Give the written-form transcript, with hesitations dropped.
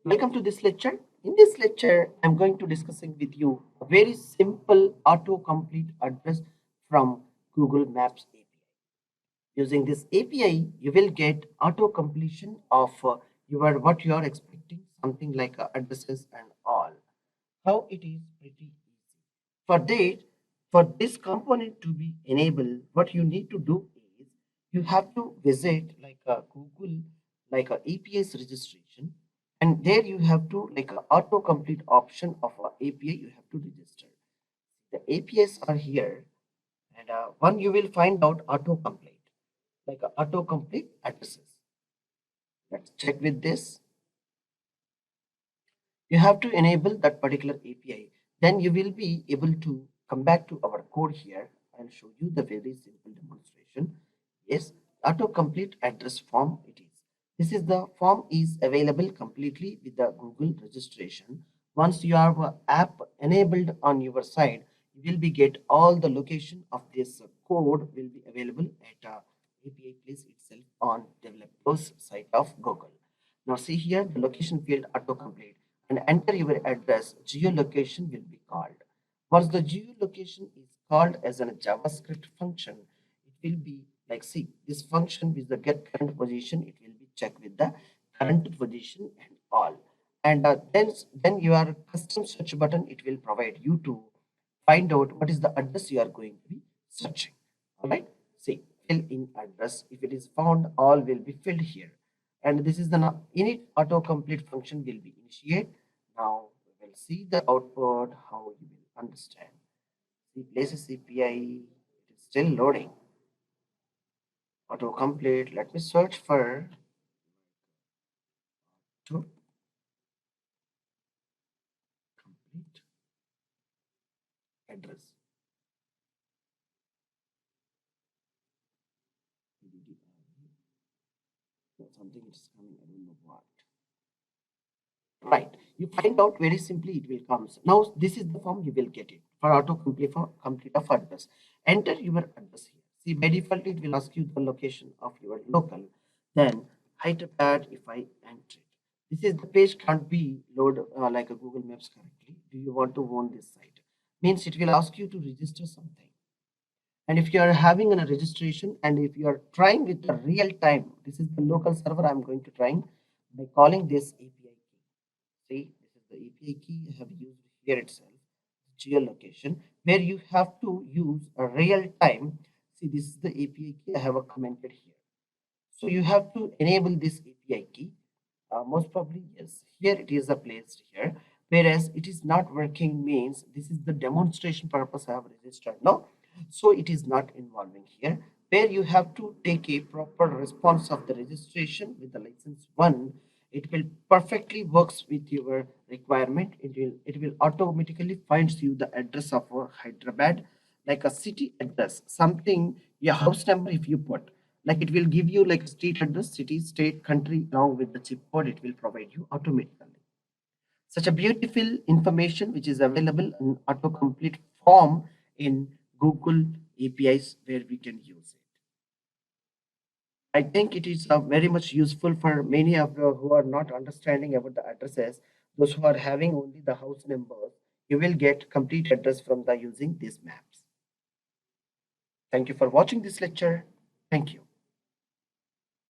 Welcome to this lecture. In this lecture, I'm going to discussing with you a very simple autocomplete address from Google Maps API. Using this API, you will get auto completion of your what you are expecting, something like addresses and all. How it is pretty easy. For that, for this component to be enabled, what you need to do is you have to visit like a Google, like a API's registration, and there you have to like a autocomplete option of a API you have to register. The APIs are here, and one you will find out autocomplete, like a autocomplete addresses. Let's check with this. You have to enable that particular API. Then you will be able to come back to our code here. I'll show you the very simple demonstration. Yes, autocomplete address form it is. This is the form is available completely with the Google registration. Once you have a app enabled on your side, you will be get all the location of this code will be available at API place itself on developers site of Google. Now see here the location field autocomplete and enter your address, geolocation will be called. Once the geolocation is called as a JavaScript function, it will be like see this function with the get current position, it will be checked with the current position and all. And then your custom search button, it will provide you to find out what is the address you are going to be searching. All right. See, fill in address. If it is found, all will be filled here. And this is the init autocomplete function will be initiate. Now we will see the output, how you will understand. The places API, it is still loading. Autocomplete. Let me search for to complete address. Something is coming, I don't know what. Right. You find out very simply it will come. Now this is the form you will get it for autocomplete for complete of address. Enter your address here. See by default it will ask you the location of your local. Then Hyderabad if I enter it. This is the page can't be load like a Google Maps currently. Do you want to own this site? Means it will ask you to register something. And if you are having a registration and if you are trying with the real time, this is the local server I'm going to try by calling this API key. See, this is the API key I have used here itself, geolocation, where you have to use a real time. See, this is the API key I have commented here. So you have to enable this API key. Most probably, yes, here it is placed here. Whereas it is not working means this is the demonstration purpose I have registered. No, so it is not involving here. Where you have to take a proper response of the registration with the license one, it will perfectly works with your requirement. It will automatically finds you the address of Hyderabad, like a city address, something your house number if you put like it will give you like street address, city, state, country along with the zip code, it will provide you automatically. Such a beautiful information which is available in autocomplete form in Google APIs where we can use it. I think it is very much useful for many of you who are not understanding about the addresses. Those who are having only the house numbers, you will get complete address from the using these maps. Thank you for watching this lecture. Thank you.